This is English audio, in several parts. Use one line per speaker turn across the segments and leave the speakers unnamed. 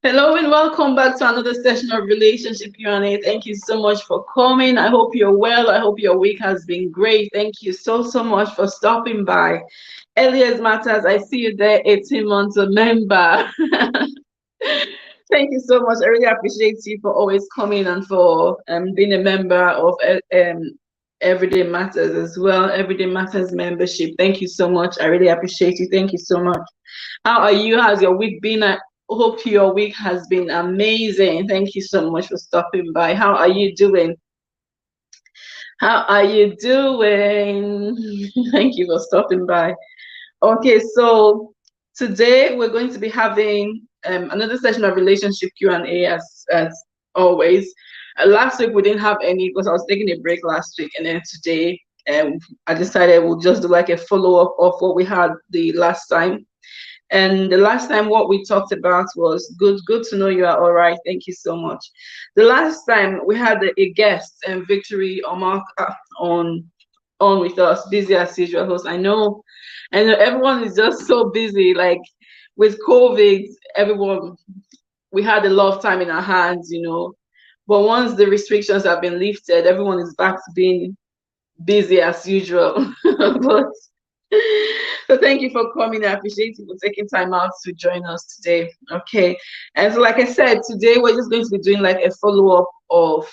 Hello and welcome back to another session of Relationship Q&A. Thank you so much for coming. I hope you're well. I hope your week has been great. Thank you so much for stopping by. Elias Matters, I see you there, 18 months a member. Thank you so much. I really appreciate you for always coming and for being a member of Everyday Matters as well. Everyday Matters membership. Thank you so much. I really appreciate you. Thank you so much. How are you? How's your week been? I hope your week has been amazing. Thank you so much for stopping by. How are you doing? How are you doing? Thank you for stopping by. Okay, so today we're going to be having another session of relationship Q&A as always. Last week we didn't have any because I was taking a break last week, and then today I decided we'll just do like a follow-up of what we had the last time. And the last time what we talked about was good to know you are all right. Thank you so much. The last time we had a guest and Victory Omar on with us, busy as usual. Host. I know everyone is just so busy, like with COVID, everyone we had a lot of time in our hands. But once the restrictions have been lifted, everyone is back to being busy as usual. But so thank you for coming. I appreciate you for taking time out to join us today. Okay. And so like I said, today we're just going to be doing like a follow-up of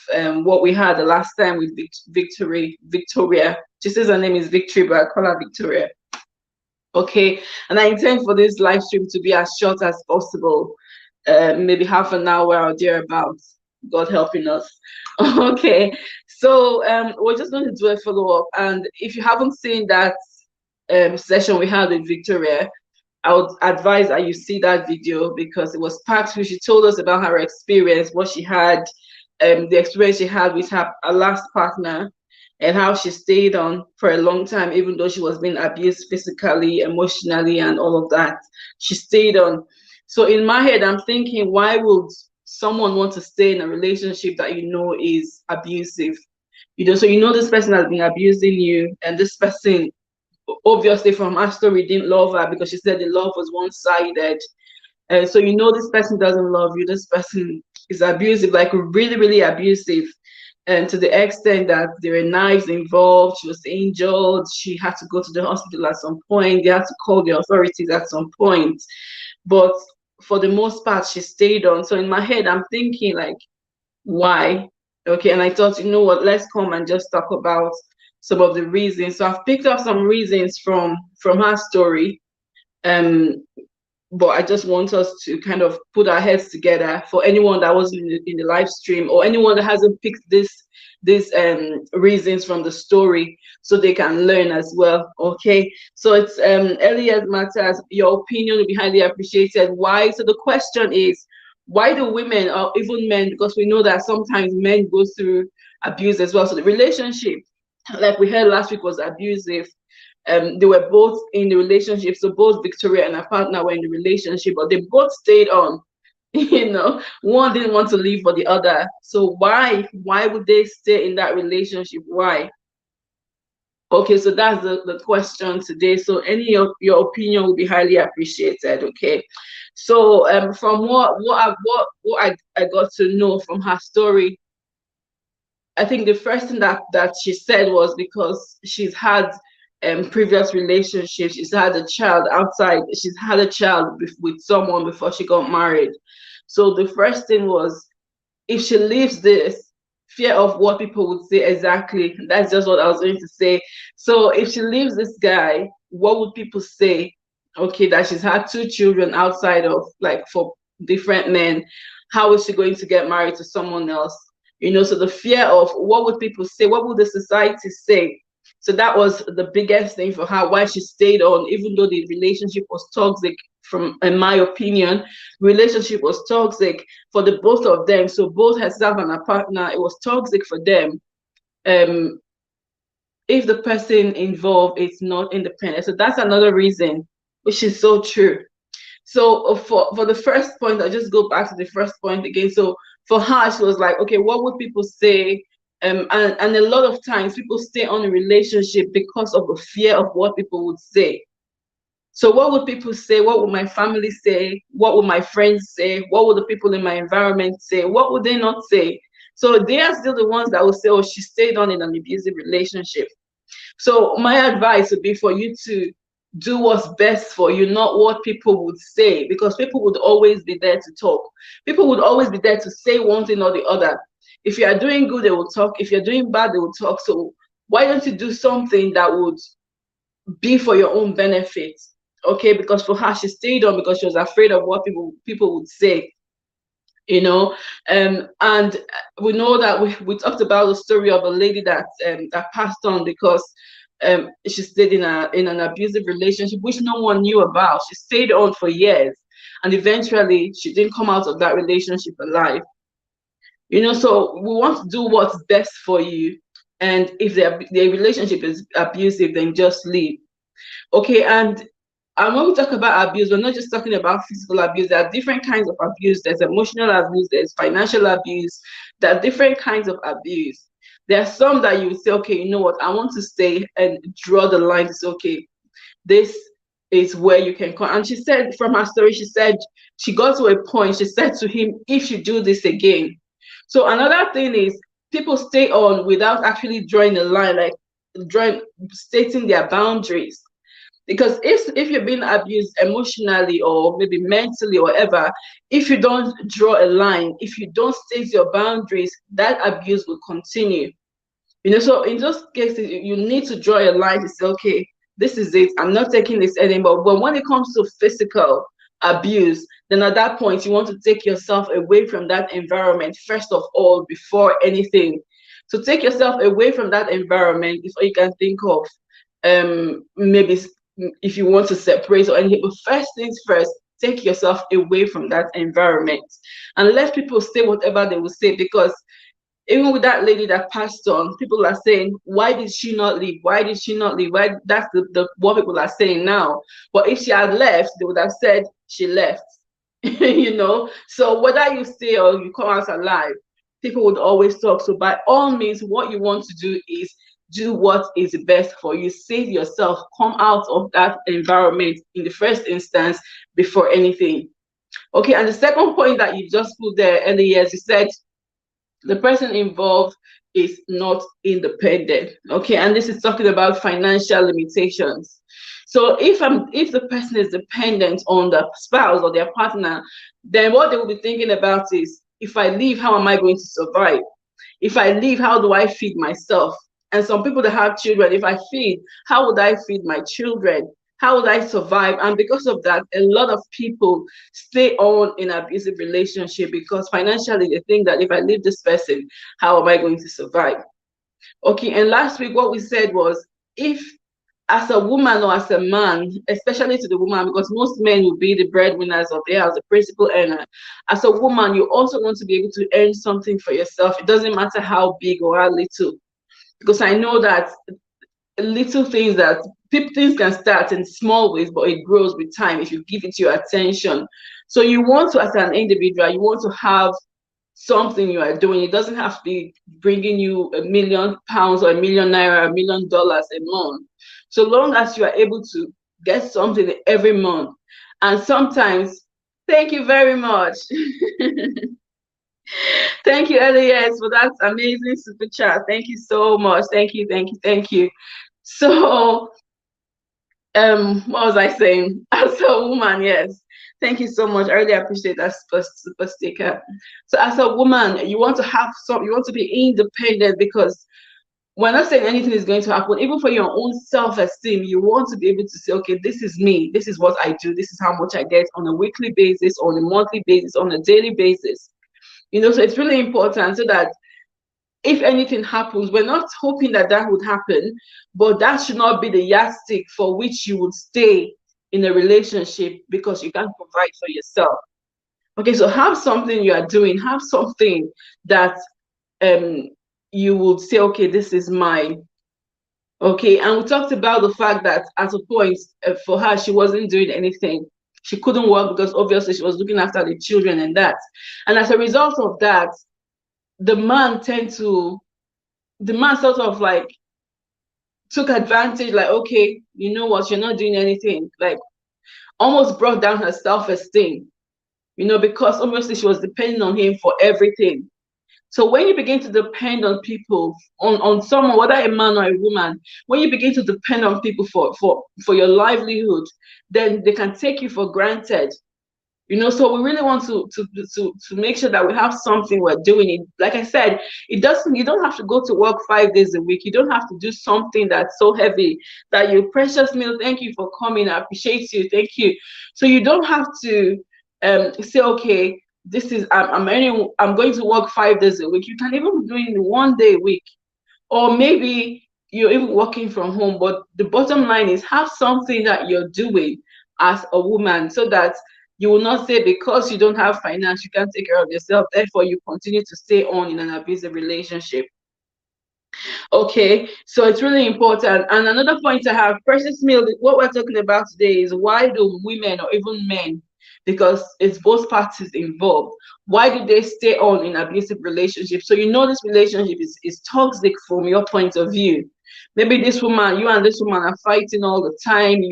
what we had the last time with Victoria. She says her name is Victory, but I call her Victoria. Okay. And I intend for this live stream to be as short as possible. Maybe half an hour or thereabouts. God helping us. Okay. So we're just going to do a follow-up. And if you haven't seen that session we had with Victoria, I would advise that you see that video because it was packed. She told us about her experience, what she had, the experience she had with her last partner, and how she stayed on for a long time, even though she was being abused physically, emotionally, and all of that. She stayed on. So in my head, I'm thinking, why would someone want to stay in a relationship that you know is abusive? So this person has been abusing you, and this person obviously from her story didn't love her because she said the love was one-sided. And so this person doesn't love you. This person is abusive, like really abusive, and to the extent that there were knives involved. She was injured. She had to go to the hospital at some point. They had to call the authorities at some point. But for the most part, she stayed on. So in my head, I'm thinking like, why? Okay, and I thought, you know what, let's come and just talk about some of the reasons. So I've picked up some reasons from her story, but I just want us to kind of put our heads together for anyone that wasn't in the live stream or anyone that hasn't picked these reasons from the story, so they can learn as well. Okay, so it's Elias Matters. Your opinion will be highly appreciated. Why? So the question is, why do women or even men, because we know that sometimes men go through abuse as well, so the relationship, like we heard last week, was abusive. They were both in the relationship, so both Victoria and her partner were in the relationship, but they both stayed on. One didn't want to leave for the other. So why would they stay in that relationship? Why? Okay, so that's the question today. So any of your opinion will be highly appreciated. Okay, so from what I got to know from her story, I think the first thing that she said was because she's had previous relationships. She's had a child outside. She's had a child with someone before she got married. So the first thing was, if she leaves this, fear of what people would say. Exactly. That's just what I was going to say. So if she leaves this guy, what would people say? Okay, that she's had 2 children outside of, like, for different men. How is she going to get married to someone else? So the fear of what would people say? What would the society say? So that was the biggest thing for her, why she stayed on, even though the relationship was toxic. In my opinion, relationship was toxic for the both of them. So both herself and her partner, it was toxic for them. If the person involved is not independent. So that's another reason, which is so true. So for the first point, I'll just go back to the first point again. So for her, she was like, okay, what would people say? And a lot of times people stay on a relationship because of the fear of what people would say. So what would people say? What would my family say? What would my friends say? What would the people in my environment say? What would they not say? So they are still the ones that will say, oh, she stayed on in an abusive relationship. So my advice would be for you to do what's best for you, not what people would say, because people would always be there to talk. People would always be there to say one thing or the other. If you are doing good, they will talk. If you're doing bad, they will talk. So why don't you do something that would be for your own benefit? Okay, because for her, she stayed on because she was afraid of what people would say. You know, and we know that we talked about the story of a lady that passed on because she stayed in an abusive relationship which no one knew about. She stayed on for years, and eventually she didn't come out of that relationship alive. You know, so we want to do what's best for you, and if the relationship is abusive, then just leave. Okay, and when we talk about abuse, we're not just talking about physical abuse. There are different kinds of abuse. There's emotional abuse, there's financial abuse. There are different kinds of abuse. There are some that you say, okay, you know what, I want to stay and draw the line to say, okay, this is where you can come. And she said from her story, she said she got to a point, she said to him, if you do this again. So another thing is people stay on without actually drawing a line, like stating their boundaries. Because if you're being abused emotionally or maybe mentally or whatever, if you don't draw a line, if you don't state your boundaries, that abuse will continue. You know, so in those cases, you need to draw a line to say, okay, this is it, I'm not taking this anymore. But when it comes to physical abuse, then at that point you want to take yourself away from that environment first of all before anything. So take yourself away from that environment before you can think of maybe if you want to separate or anything. But first things first, take yourself away from that environment and let people say whatever they will say. Because even with that lady that passed on, people are saying, why did she not leave? Why did she not leave? Why? That's the what people are saying now. But if she had left, they would have said she left. You know, so whether you stay or you come out alive, people would always talk. So by all means, what you want to do is do what is best for you. Save yourself, come out of that environment in the first instance before anything. Okay, and the second point that you just put there earlier, as you said, the person involved is not independent. Okay, and this is talking about financial limitations. So if the person is dependent on the spouse or their partner, then what they will be thinking about is, if I leave, how am I going to survive? If I leave, how do I feed myself? And some people that have children, if I feed, how would I feed my children? How would I survive? And because of that, a lot of people stay on in abusive relationship because financially they think that if I leave this person, how am I going to survive? Okay, and last week what we said was, if as a woman or as a man, especially to the woman, because most men will be the breadwinners of the house, the principal earner. As a woman, you also want to be able to earn something for yourself. It doesn't matter how big or how little, because I know that little things that things can start in small ways, but it grows with time if you give it your attention. So you want to, as an individual, you want to have something you are doing. It doesn't have to be bringing you £1,000,000 or £1,000,000, $1,000,000 a month. So long as you are able to get something every month. And sometimes, thank you very much. Thank you, Elias, for that amazing super chat. Thank you so much. Thank you, thank you, thank you. So, what was I saying? As a woman, yes. Thank you so much. I really appreciate that super sticker. So, as a woman, you want to have you want to be independent, because we're not saying anything is going to happen. Even for your own self-esteem, you want to be able to say, okay, this is me. This is what I do. This is how much I get on a weekly basis, on a monthly basis, on a daily basis. You know, so it's really important so that if anything happens, we're not hoping that that would happen, but that should not be the yardstick for which you would stay in a relationship because you can't provide for yourself. Okay, so have something you are doing, have something that you would say, okay, this is mine. Okay, and we talked about the fact that at a point for her, she wasn't doing anything. She couldn't work because obviously she was looking after the children and that. And as a result of that, the man sort of like took advantage, like, okay, you know what, you're not doing anything. Like, almost brought down her self-esteem, because obviously she was depending on him for everything. So when you begin to depend on people, on someone, whether a man or a woman, when you begin to depend on people for your livelihood, then they can take you for granted. So we really want to make sure that we have something we're doing. It, like I said, you don't have to go to work 5 days a week. You don't have to do something that's so heavy that you precious meal. Thank you for coming. I appreciate you. Thank you. So you don't have to say, okay, this is I'm going to work 5 days a week. You can even be doing 1 day a week, or maybe you're even working from home. But the bottom line is, have something that you're doing as a woman, so that you will not say because you don't have finance, you can't take care of yourself, therefore you continue to stay on in an abusive relationship. Okay, so it's really important. And another point I have, precious meal, what we're talking about today is, why do women or even men, because it's both parties involved, why do they stay on in abusive relationships? So this relationship is toxic from your point of view. Maybe this woman, you and this woman are fighting all the time.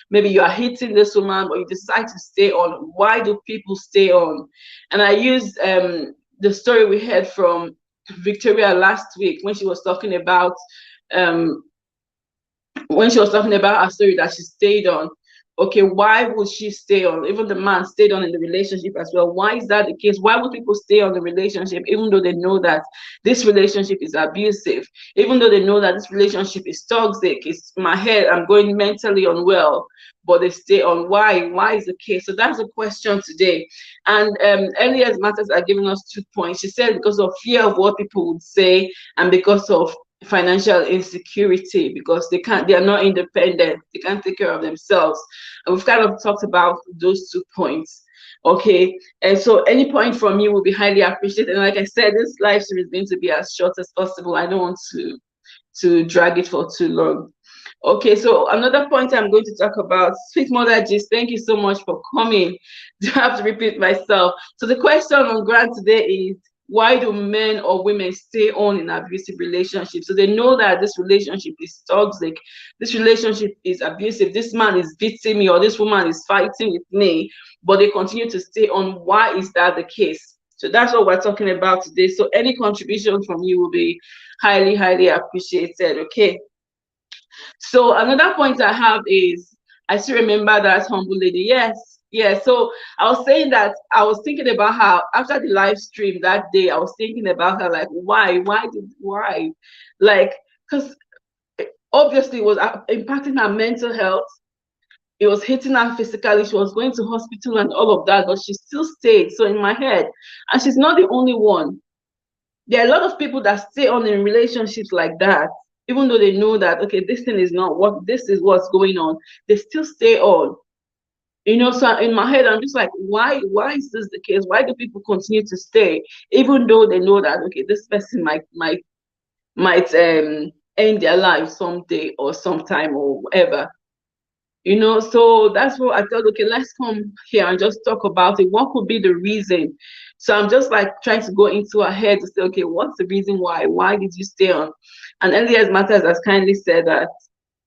Maybe you are hitting this woman, but you decide to stay on. Why do people stay on? And I used the story we heard from Victoria last week, when she was talking about um her story that she stayed on. Okay, why would she stay on? Even the man stayed on in the relationship as well. Why is that the case? Why would people stay on the relationship even though they know that this relationship is abusive? Even though they know that this relationship is toxic, it's my head, I'm going mentally unwell, but they stay on. Why? Why is the case? So that's the question today. And Elias Matters are giving us 2 points. She said because of fear of what people would say, and because of financial insecurity, because they are not independent, they can't take care of themselves. And we've kind of talked about those 2 points. Okay, and so any point from you will be highly appreciated. And like I said, this live stream is going to be as short as possible. I don't want to drag it for too long. Okay, so another point I'm going to talk about, Sweet Mother Gist, thank you so much for coming. I have to repeat myself. So the question on ground today is, why do men or women stay on in abusive relationships? So they know that this relationship is toxic, this relationship is abusive, this man is beating me, or this woman is fighting with me, but they continue to stay on. Why is that the case? So that's what we're talking about today. So any contribution from you will be highly, highly appreciated. Okay. So another point I have is, I still remember that humble lady. Yes, yes. So I was saying that I was thinking about her after the live stream that day. I was thinking about her, like, why? Like, because obviously it was impacting her mental health. It was hitting her physically. She was going to hospital and all of that, but she still stayed. So in my head, and she's not the only one. There are a lot of people that stay on in relationships like that, even though they know that, okay, this thing is not what, this is what's going on, they still stay on. So in my head, I'm just like, why is this the case? Why do people continue to stay, even though they know that, okay, this person might end their life someday or sometime or whatever. So that's what I thought, okay, let's come here and just talk about it. What could be the reason? So I'm just like trying to go into her head to say, okay, what's the reason why? Why did you stay on? And Elias Matters has kindly said that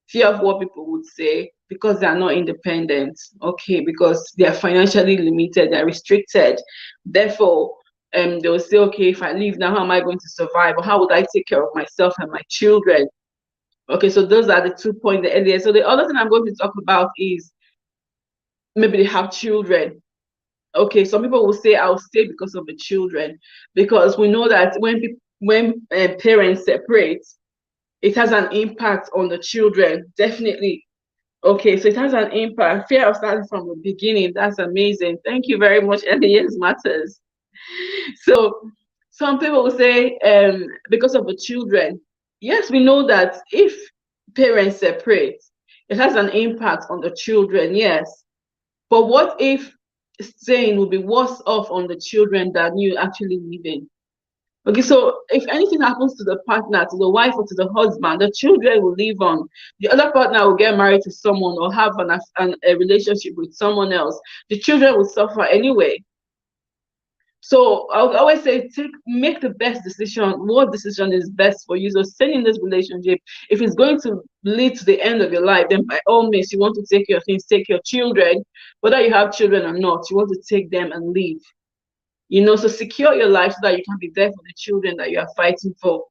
fear of what people would say, because they are not independent. Okay, because they are financially limited, they're restricted. Therefore, they will say, okay, if I leave now, how am I going to survive? Or how would I take care of myself and my children? Okay, so those are the 2 points earlier. So the other thing I'm going to talk about is, maybe they have children. Okay, some people will say, I'll stay because of the children, because we know that when parents separate, it has an impact on the children, definitely. Okay, so it has an impact. Fear of starting from the beginning. That's amazing. Thank you very much, Elias Matters. So some people will say, because of the children. Yes, we know that if parents separate, it has an impact on the children, yes. But what if staying will be worse off on the children than you actually living? Okay, so if anything happens to the partner, to the wife or to the husband, the children will live on. The other partner will get married to someone or have a relationship with someone else. The children will suffer anyway. So I would always say, make the best decision. What decision is best for you? So stay in this relationship. If it's going to lead to the end of your life, then by all means, you want to take your things, take your children, whether you have children or not, you want to take them and leave. So secure your life so that you can be there for the children that you are fighting for.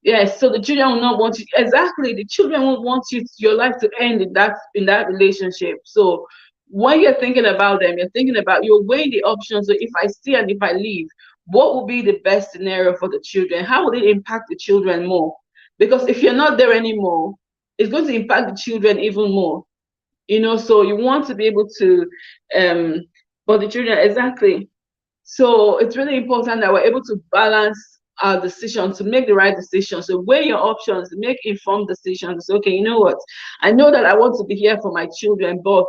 Yes, so the children will not want you. Exactly, the children won't want your life to end in that relationship. So when you're thinking about them, you're weighing the options. So if I stay and if I leave, what will be the best scenario for the children? How will it impact the children more? Because if you're not there anymore, it's going to impact the children even more. So you want to be able to, um, for the children, exactly. So it's really important that we're able to balance our decisions to make the right decision. So weigh your options, make informed decisions. Okay, you know what? I know that I want to be here for my children, but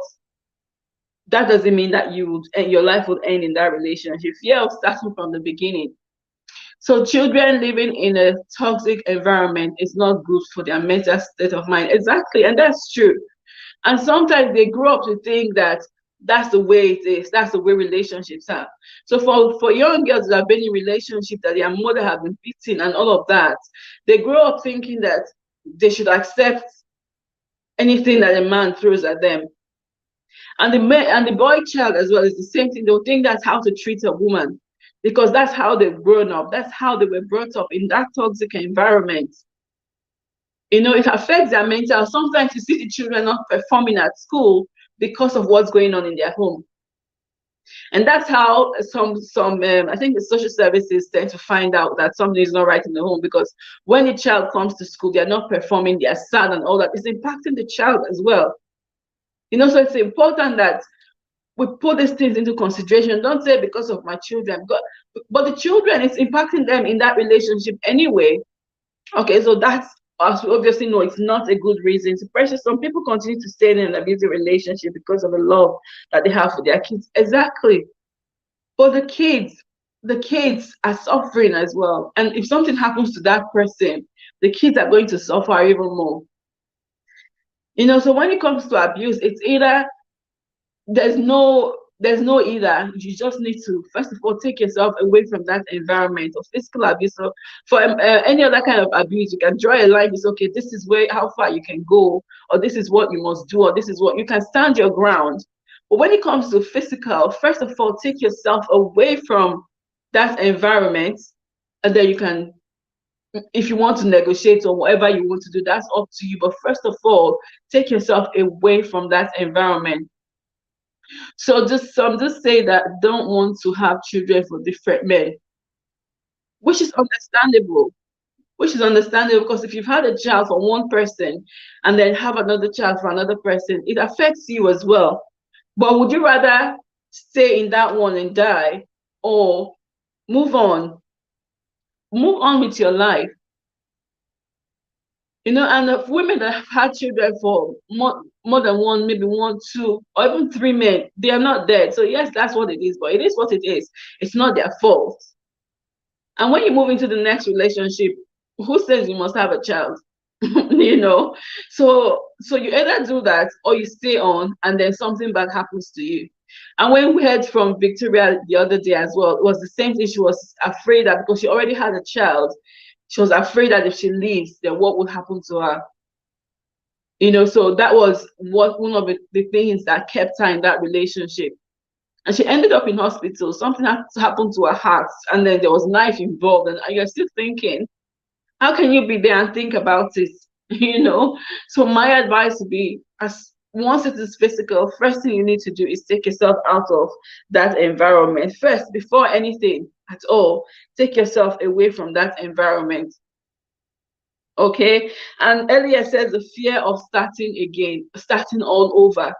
that doesn't mean that your life would end in that relationship. Fear of starting from the beginning. So children living in a toxic environment is not good for their mental state of mind. Exactly, and that's true. And sometimes they grow up to think that that's the way it is. That's the way relationships are. So for young girls that have been in relationships that their mother have been beaten and all of that, they grow up thinking that they should accept anything that a man throws at them. And the boy child as well is the same thing. They'll think that's how to treat a woman because that's how they've grown up. That's how they were brought up in that toxic environment. It affects their mental. Sometimes you see the children not performing at school because of what's going on in their home. And that's how some I think the social services tend to find out that something is not right in the home, because when the child comes to school, they're not performing, they're sad and all that. It's impacting the child as well. So it's important that we put these things into consideration. Don't say because of my children, but the children, it's impacting them in that relationship anyway. Okay, so that's, as we obviously know, it's not a good reason. So precious, some people continue to stay in an abusive relationship because of the love that they have for their kids. Exactly. But the kids are suffering as well. And if something happens to that person, the kids are going to suffer even more. So when it comes to abuse, it's either there's no either. You just need to first of all take yourself away from that environment of physical abuse. So for any other kind of abuse, you can draw a line. It's okay, this is how far you can go, or this is what you must do, or this is what you can stand your ground. But when it comes to physical, first of all, take yourself away from that environment, and then you can, if you want to negotiate or whatever you want to do, that's up to you. But first of all, take yourself away from that environment. So some just say that don't want to have children for different men, which is understandable. Which is understandable, because if you've had a child for one person and then have another child for another person, it affects you as well. But would you rather stay in that one and die, or move on? Move on with your life. And of women that have had children for more than one, maybe one, two, or even three men, they are not dead. So yes, that's what it is, but it is what it is. It's not their fault. And when you move into the next relationship, who says you must have a child? So you either do that or you stay on, and then something bad happens to you. And when we heard from Victoria the other day as well, it was the same thing. She was afraid that because she already had a child, she was afraid that if she leaves, then what would happen to her? So that was one of the things that kept her in that relationship. And she ended up in hospital. Something had happened to her heart, and then there was knife involved. And you're still thinking, how can you be there and think about it? So my advice would be, as once it is physical, first thing you need to do is take yourself out of that environment first, before anything at all. Take yourself away from that environment. Okay. And earlier says the fear of starting again, starting all over.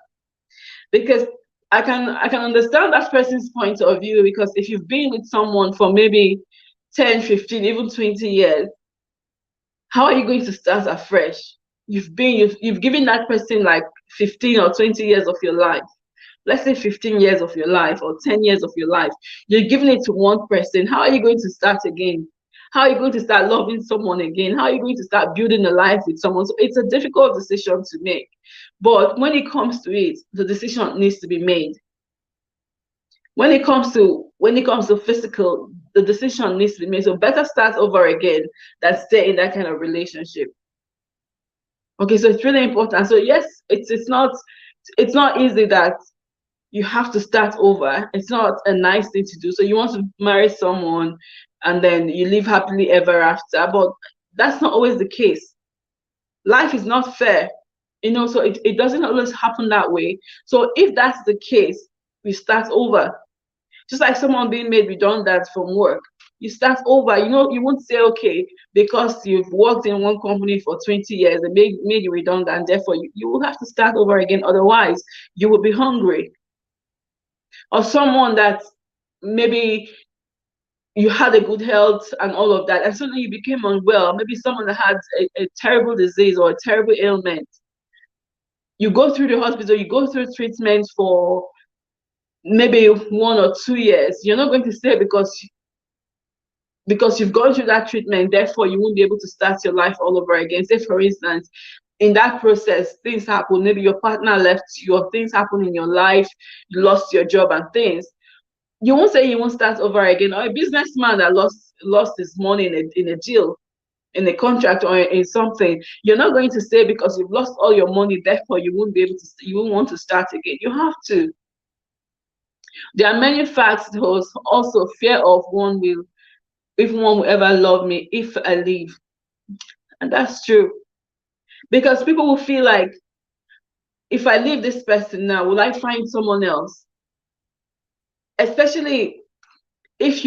Because I can understand that person's point of view, because if you've been with someone for maybe 10, 15, even 20 years, how are you going to start afresh? You've given that person like 15 or 20 years of your life. Let's say 15 years of your life or 10 years of your life. You're giving it to one person. How are you going to start again? How are you going to start loving someone again? How are you going to start building a life with someone? So it's a difficult decision to make. But when it comes to it, the decision needs to be made. when it comes to physical, the decision needs to be made. So better start over again than stay in that kind of relationship. Okay, so it's really important. So yes, it's not easy that you have to start over. It's not a nice thing to do. So you want to marry someone and then you live happily ever after, but that's not always the case. Life is not fair, so it doesn't always happen that way. So if that's the case, we start over. Just like someone being made redundant from work, you start over. You won't say, okay, because you've worked in one company for 20 years, they made you redundant, therefore you will have to start over again. Otherwise, you will be hungry. Or someone that maybe you had a good health and all of that, and suddenly you became unwell. Maybe someone that had a terrible disease or a terrible ailment. You go through the hospital, you go through treatment for maybe 1 or 2 years. You're not going to stay because you've gone through that treatment, therefore you won't be able to start your life all over again. Say, for instance, in that process, things happen. Maybe your partner left you, or things happen in your life, you lost your job and things. You won't say you won't start over again. Or a businessman that lost his money in a deal, in a contract, or in something. You're not going to say because you've lost all your money, therefore you won't want to start again. You have to. There are many factors. Also, fear of if one will ever love me if I leave. And that's true. Because people will feel like, if I leave this person now, will I find someone else? Especially if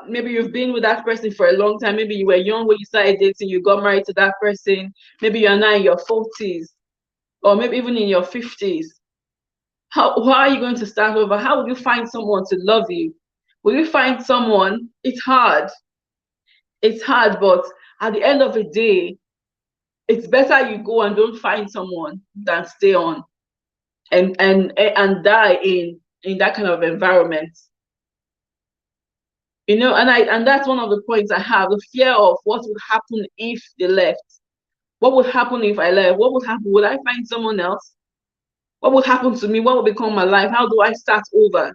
maybe you've been with that person for a long time. Maybe you were young when you started dating, you got married to that person. Maybe you're now in your 40s, or maybe even in your 50s. How are you going to start over? How will you find someone to love you? Will you find someone? It's hard. It's hard, but at the end of the day, it's better you go and don't find someone than stay on and die in that kind of environment. And that's one of the points I have, the fear of what would happen if they left. What would happen if I left? What would happen? Would I find someone else? What would happen to me? What would become my life? How do I start over?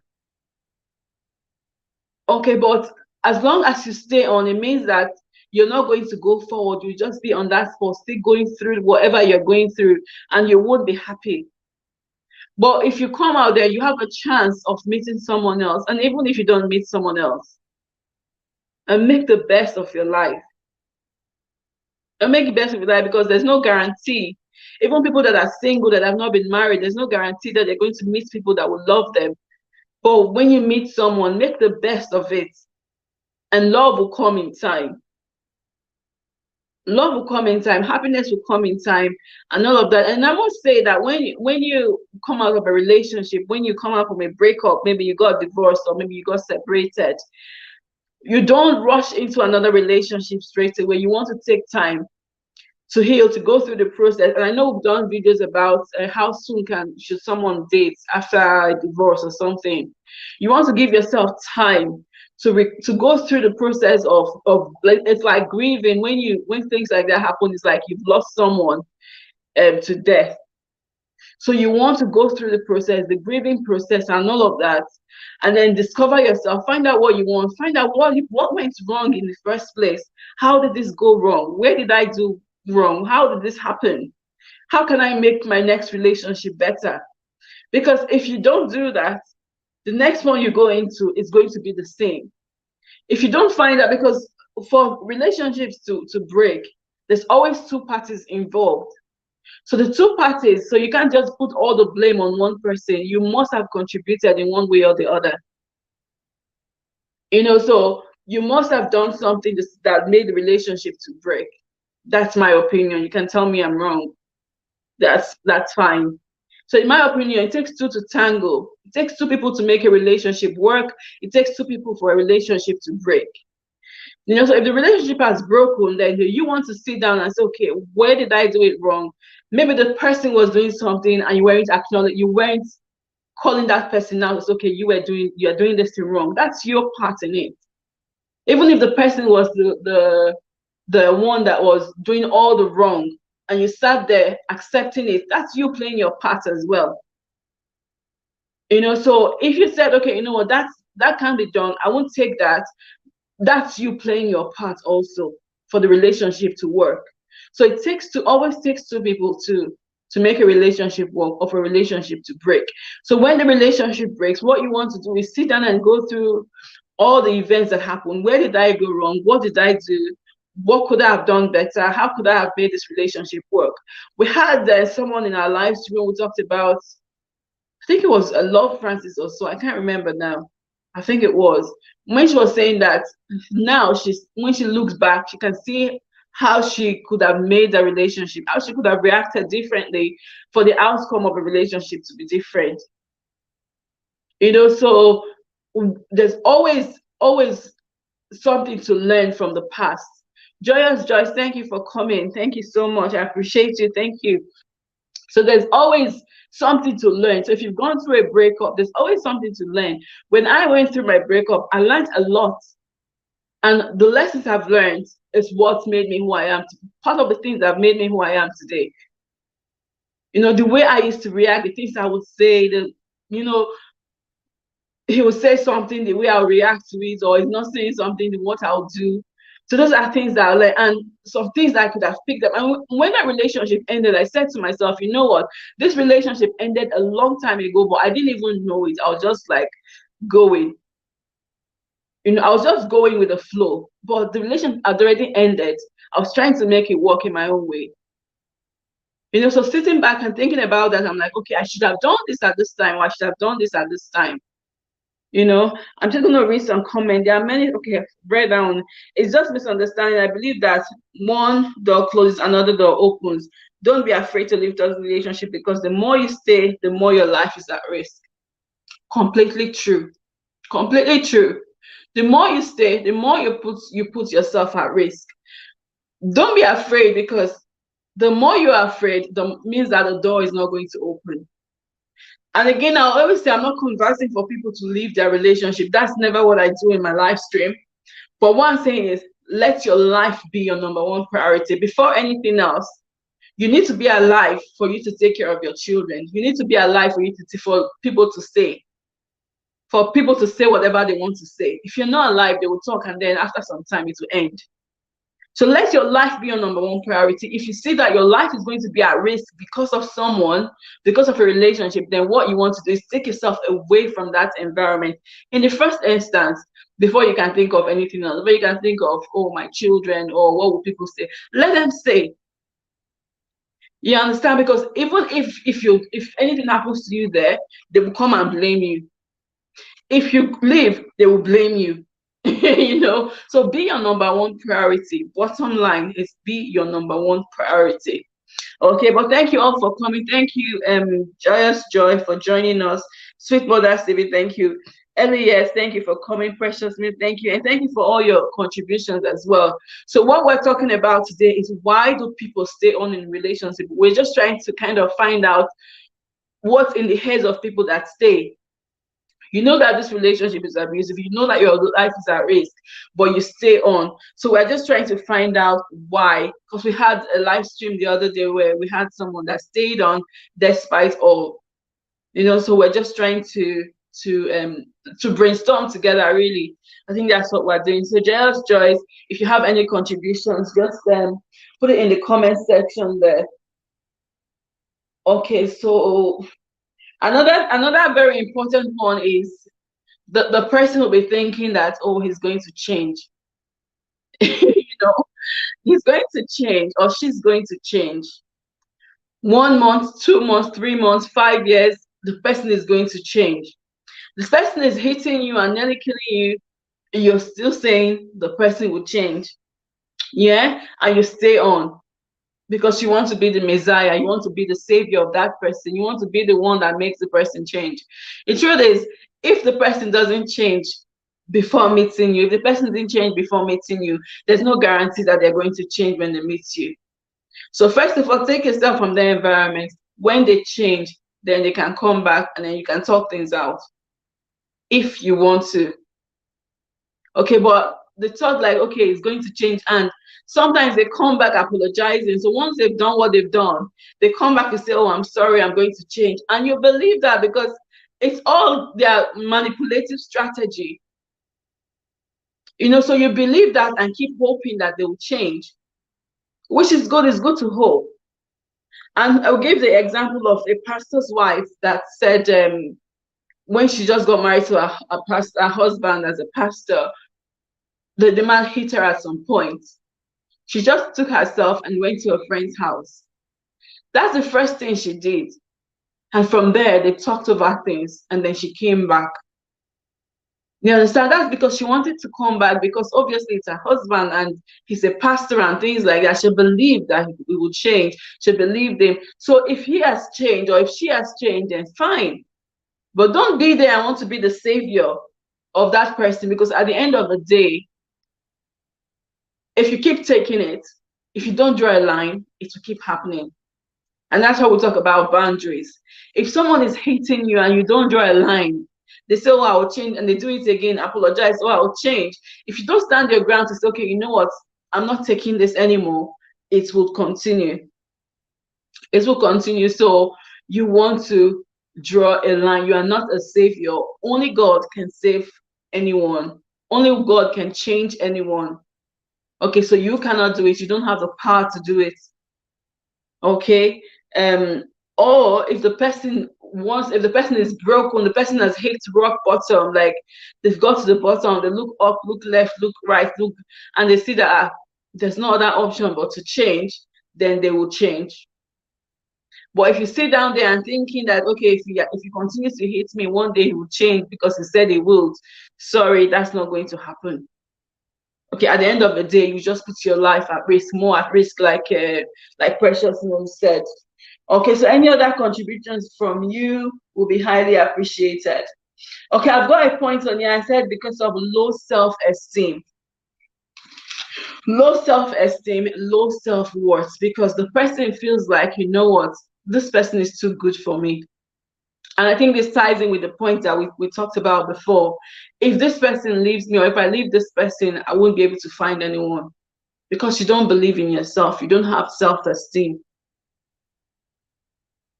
Okay, but as long as you stay on, it means that you're not going to go forward. You just be on that spot, still going through whatever you're going through, and you won't be happy. But if you come out there, you have a chance of meeting someone else. And even if you don't meet someone else, and make the best of your life. And make the best of your life, because there's no guarantee. Even people that are single, that have not been married, there's no guarantee that they're going to meet people that will love them. But when you meet someone, make the best of it. And love will come in time. Love will come in time. Happiness will come in time, and all of that. And I must say that when you come out of a relationship, when you come out from a breakup, maybe you got divorced or maybe you got separated, you don't rush into another relationship straight away. You want to take time to heal, to go through the process. And I know we've done videos about how soon should someone date after a divorce or something. You want to give yourself time to go through the process of it's like grieving. When things like that happen, it's like you've lost someone to death. So you want to go through the process, the grieving process and all of that, and then discover yourself, find out what you want, find out what went wrong in the first place. How did this go wrong? Where did I do wrong? How did this happen? How can I make my next relationship better? Because if you don't do that, the next one you go into is going to be the same. If you don't find out, because for relationships to break, there's always two parties involved. So the two parties, so you can't just put all the blame on one person. You must have contributed in one way or the other. So you must have done something that made the relationship to break. That's my opinion. You can tell me I'm wrong. That's fine. So in my opinion, it takes two to tango. It takes two people to make a relationship work. It takes two people for a relationship to break. So if the relationship has broken, then you want to sit down and say, okay, where did I do it wrong? Maybe the person was doing something and you weren't calling that person out. It's okay, you are doing this thing wrong. That's your part in it. Even if the person was the one that was doing all the wrong, and you sat there accepting it, that's you playing your part as well. So if you said, okay, you know what, that can't be done. I won't take that. That's you playing your part also for the relationship to work. So it always takes two people to make a relationship work or for a relationship to break. So when the relationship breaks, what you want to do is sit down and go through all the events that happened. Where did I go wrong? What did I do? What could I have done better? How could I have made this relationship work? We had someone in our lives where we talked about, I think it was a Love Francis or so. I can't remember now. I think it was when she was saying that now when she looks back, she can see how she could have made the relationship, how she could have reacted differently for the outcome of a relationship to be different. So there's always something to learn from the past. Joyous Joyce, thank you for coming. Thank you so much. I appreciate you. Thank you. So there's always something to learn. So if you've gone through a breakup, there's always something to learn. When I went through my breakup, I learned a lot. And the lessons I've learned is what made me who I am. Part of the things that have made me who I am today. The way I used to react, the things I would say, he would say something, the way I'll react to it, or he's not saying something, what I'll do. So those are things that I learned, and some things that I could have picked up. And when that relationship ended, I said to myself, you know what? This relationship ended a long time ago, but I didn't even know it. I was just like going. I was just going with the flow. But the relationship had already ended. I was trying to make it work in my own way. So sitting back and thinking about that, I'm like, okay, I should have done this at this time, or I should have done this at this time. I'm just going to read some comments. There are many. Okay, read down. It's just misunderstanding. I believe that one door closes, another door opens. Don't be afraid to leave those relationship, because the more you stay, the more your life is at risk. Completely true. Completely true. The more you stay, the more you put yourself at risk. Don't be afraid, because the more you're afraid, the means that the door is not going to open. And again, I'll always say I'm not conversing for people to leave their relationship. That's never what I do in my live stream. But what I'm saying is, let your life be your number one priority. Before anything else, you need to be alive for you to take care of your children. You need to be alive for people to say. For people to say whatever they want to say. If you're not alive, they will talk, and then after some time, it will end. So let your life be your number one priority. If you see that your life is going to be at risk because of someone, because of a relationship, then what you want to do is take yourself away from that environment in the first instance, before you can think of anything else, before you can think of, oh, my children, or what will people say. Let them say. You understand? Because even if anything happens to you there, they will come and blame you. If you leave, they will blame you. So be your number one priority. Bottom line is, be your number one priority. Okay, but thank you all for coming. Thank you, Joyous Joy, for joining us. Sweet Mother Stevie, thank you. Elias, thank you for coming. Precious Smith, thank you. And thank you for all your contributions as well. So what we're talking about today is, why do people stay on in relationship? We're just trying to kind of find out what's in the heads of people that stay. You know that this relationship is abusive. You know that your life is at risk, but you stay on. So we're just trying to find out why. Because we had a live stream the other day where we had someone that stayed on despite all. So we're just trying to brainstorm together. Really, I think that's what we're doing. So, Joyous Joyce, if you have any contributions, just put it in the comment section there. Okay, so. Another very important one is the person will be thinking that, oh, he's going to change. He's going to change, or she's going to change. 1 month, 2 months, 3 months, 5 years, the person is going to change. This person is hitting you and nearly killing you, and you're still saying the person will change. Yeah, and you stay on. Because you want to be the Messiah, you want to be the savior of that person, you want to be the one that makes the person change. The truth is, if the person doesn't change before meeting you, if the person didn't change before meeting you, there's no guarantee that they're going to change when they meet you. So first of all, take yourself from their environment. When they change, then they can come back, and then you can talk things out if you want to. Okay, but the thought like, okay, it's going to change, and sometimes they come back apologizing. So once they've done what they've done, they come back and say, oh, I'm sorry, I'm going to change. And you believe that, because It's all their manipulative strategy. You know, so you believe that and keep hoping that they will change, which is good. It's good to hope. And I'll give the example of a pastor's wife that said, when she just got married to a husband as a pastor, the man hit her at some point. She just took herself and went to a friend's house. That's the first thing she did. And from there, they talked about things, and then she came back. You understand? That's because she wanted to come back, because obviously it's her husband and he's a pastor and things like that. She believed that he would change. She believed him. So if he has changed or if she has changed, then fine. But don't be there and want to be the savior of that person, because at the end of the day, if you keep taking it, if you don't draw a line, it will keep happening. And that's how we talk about boundaries. If someone is hating you and you don't draw a line, they say, oh, I'll change, and they do it again, apologize, oh, I'll change. If you don't stand your ground to say, okay, you know what, I'm not taking this anymore, it will continue. It will continue. So you want to draw a line. You are not a savior. Only God can save anyone. Only God can change anyone. Okay, so you cannot do it. You don't have the power to do it. Okay, or if the person is broken, the person has hit rock bottom, like they've got to the bottom, they look up, look left, look right, look, and they see that there's no other option but to change, then they will change. But if you sit down there and thinking that, okay, if you continue to hit me, one day he will change because he said he would, sorry, that's not going to happen. Okay, at the end of the day, you just put your life at risk, more at risk, like Precious Moon said. Okay, so any other contributions from you will be highly appreciated. Okay, I've got a point on here. I said because of low self-esteem. Low self-esteem, low self-worth, because the person feels like, you know what, this person is too good for me. And I think this ties in with the point that we talked about before. If this person leaves me, or if I leave this person, I won't be able to find anyone, because you don't believe in yourself. You don't have self-esteem.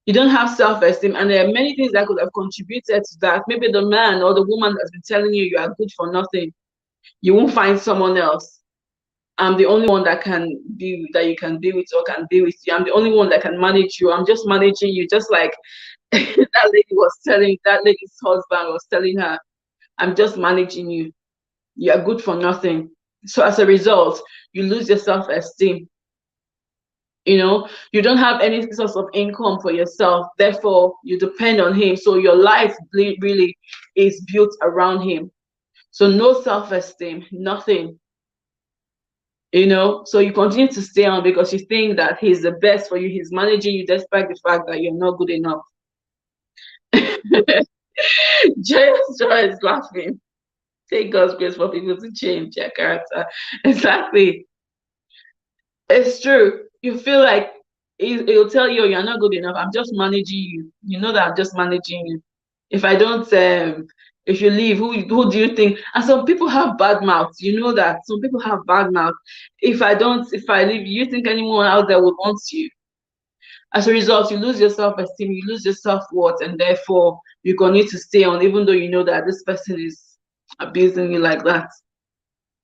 You don't have self-esteem, and there are many things that could have contributed to that. Maybe the man or the woman that's been telling you you are good for nothing. You won't find someone else. I'm the only one that you can be with or can be with you. I'm the only one that can manage you. I'm just managing you, just like that lady's husband was telling her, I'm just managing you. You are good for nothing. So as a result, you lose your self-esteem. You know, you don't have any source of income for yourself. Therefore, you depend on him. So your life really is built around him. So no self-esteem, nothing. You know, so you continue to stay on because you think that he's the best for you. He's managing you despite the fact that you're not good enough. Joy is laughing. Take God's grace for people to change their character. Exactly. It's true. You feel like it'll tell you you're not good enough. I'm just managing you. You know that I'm just managing you. If I don't, if you leave, who do you think? And some people have bad mouths. You know that some people have bad mouths. If I leave, you think anyone out there would want you? As a result, you lose your self-esteem, you lose your self-worth, and therefore you're going to need to stay on, even though you know that this person is abusing you like that.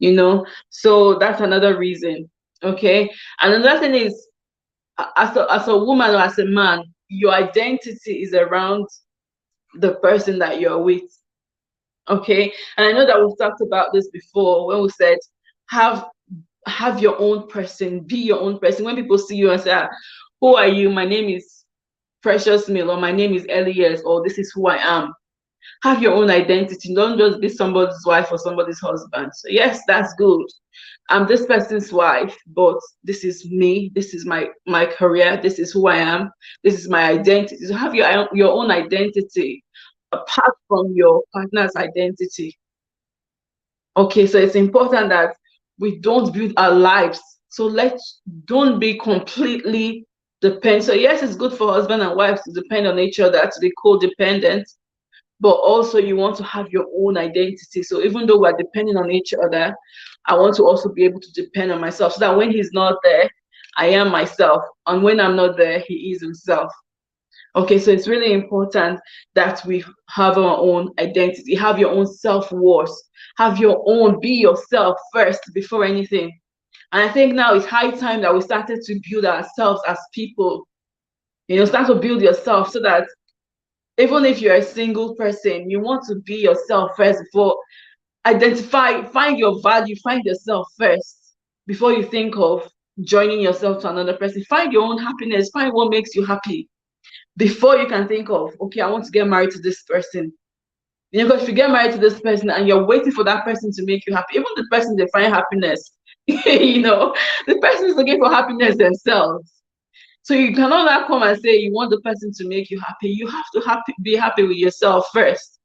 You know, so that's another reason. Okay, and another thing is, as a woman or as a man, your identity is around the person that you're with. Okay, and I know that we've talked about this before when we said have your own person, be your own person. When people see you and say, who are you? My name is Precious Mill, or my name is Elias, or this is who I am. Have your own identity. Don't just be somebody's wife or somebody's husband. So yes, that's good. I'm this person's wife, but this is me. This is my career. This is who I am. This is my identity. So have your own identity apart from your partner's identity. Okay, so it's important that we don't build our lives. So don't be completely dependent. So yes, it's good for husband and wives to depend on each other, to be codependent, but also you want to have your own identity. So even though we're depending on each other, I want to also be able to depend on myself, so that when he's not there, I am myself. And when I'm not there, he is himself. Okay, so it's really important that we have our own identity, have your own self-worth, have your own, be yourself first before anything. And I think now it's high time that we started to build ourselves as people. Start to build yourself so that even if you're a single person, you want to be yourself first before find your value, find yourself first before you think of joining yourself to another person. Find your own happiness, find what makes you happy before you can think of, okay, I want to get married to this person. Because if you get married to this person and you're waiting for that person to make you happy, even the person they find happiness, the person is looking for happiness themselves. So you cannot now come and say you want the person to make you happy. You have to be happy with yourself first.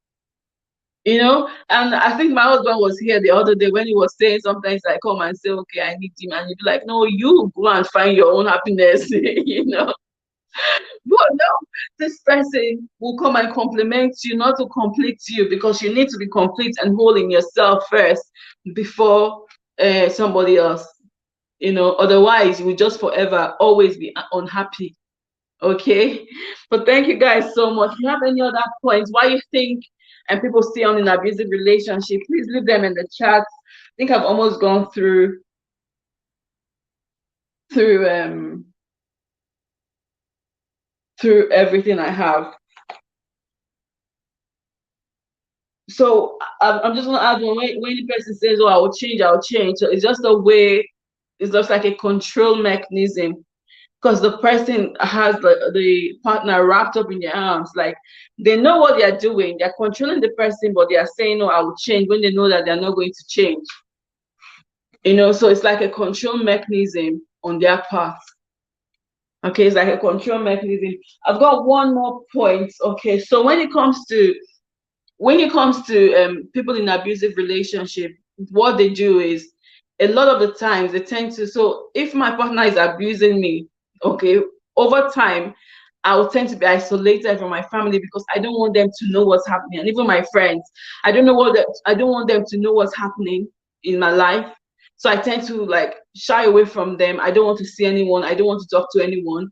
And I think my husband was here the other day when he was saying sometimes I come and say, okay, I need him, and he'd be like, no, you go and find your own happiness. But no, this person will come and compliment you, not to complete you, because you need to be complete and whole in yourself first before somebody else. Otherwise you will just forever always be unhappy. Okay, but thank you guys so much. If you have any other points why you think and people stay on in abusive relationship, please leave them in the chat. I think I've almost gone through through through everything I have. So I'm just gonna add one. When the person says, oh, I'll change, so it's just a way, it's just like a control mechanism, because the person has the partner wrapped up in their arms. Like, they know what they're doing, they're controlling the person, but they are saying, no, I will change, when they know that they're not going to change. So it's like a control mechanism on their part. Okay, it's like a control mechanism. I've got one more point. Okay, so when it comes to people in abusive relationship, what they do is, a lot of the times they tend to, so if my partner is abusing me, okay, over time I will tend to be isolated from my family, because I don't want them to know what's happening, and even my friends, I don't want them to know what's happening in my life. So I tend to like shy away from them. I don't want to see anyone, I don't want to talk to anyone.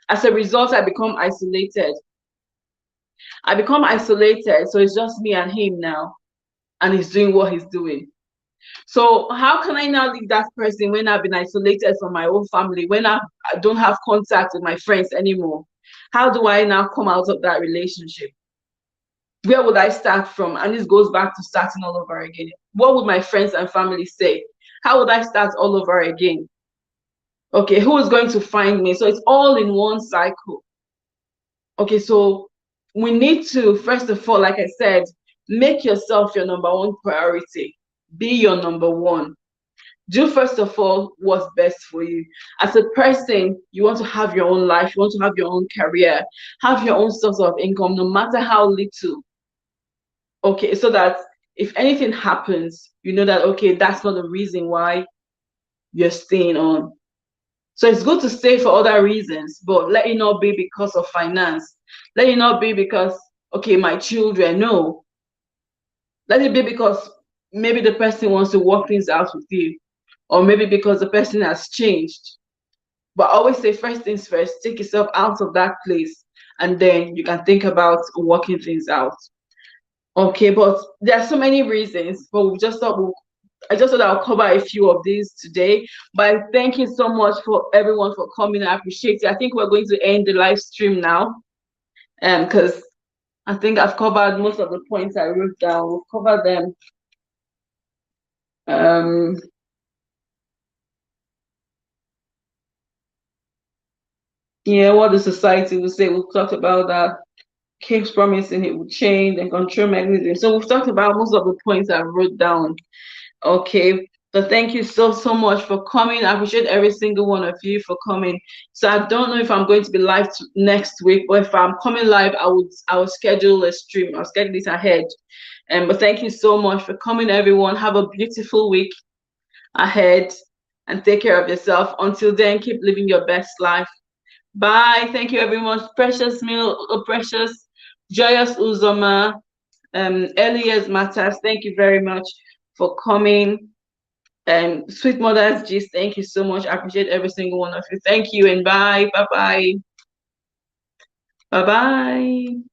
As a result, I become isolated, so it's just me and him now, and he's doing what he's doing. So how can I now leave that person when I've been isolated from my own family, when I don't have contact with my friends anymore? How do I now come out of that relationship? Where would I start from? And this goes back to starting all over again. What would my friends and family say? How would I start all over again? Okay, who is going to find me? So it's all in one cycle. Okay, so we need to, first of all, like I said, make yourself your number one priority. Be your number one. Do, first of all, what's best for you. As a person, you want to have your own life, you want to have your own career, have your own source of income, no matter how little. Okay, so that if anything happens, you know that, okay, that's not the reason why you're staying on. So it's good to stay for other reasons, but let it not be because of finance. Let it not be because, okay, my children, no. Let it be because maybe the person wants to work things out with you, or maybe because the person has changed. But always say, first things first, take yourself out of that place, and then you can think about working things out. Okay, but there are so many reasons, but I just thought I'll cover a few of these today. But thank you so much for everyone for coming. I appreciate it. I think we're going to end the live stream now, because I think I've covered most of the points I wrote down. We'll cover them. Yeah, what the society will say. We've talked about that. Keeps promising it will change and control mechanism. So we've talked about most of the points I wrote down. Okay, so thank you so much for coming. I appreciate every single one of you for coming. So I don't know if I'm going to be live next week, but if I'm coming live, I will schedule a stream. I'll schedule it ahead. But thank you so much for coming, everyone. Have a beautiful week ahead, and take care of yourself. Until then, keep living your best life. Bye. Thank you, everyone. Precious Meal, Precious, Joyous Uzoma, Elias Matters, thank you very much for coming. Sweet Mother's Gist, thank you so much. I appreciate every single one of you. Thank you, and bye. Bye-bye. Bye-bye.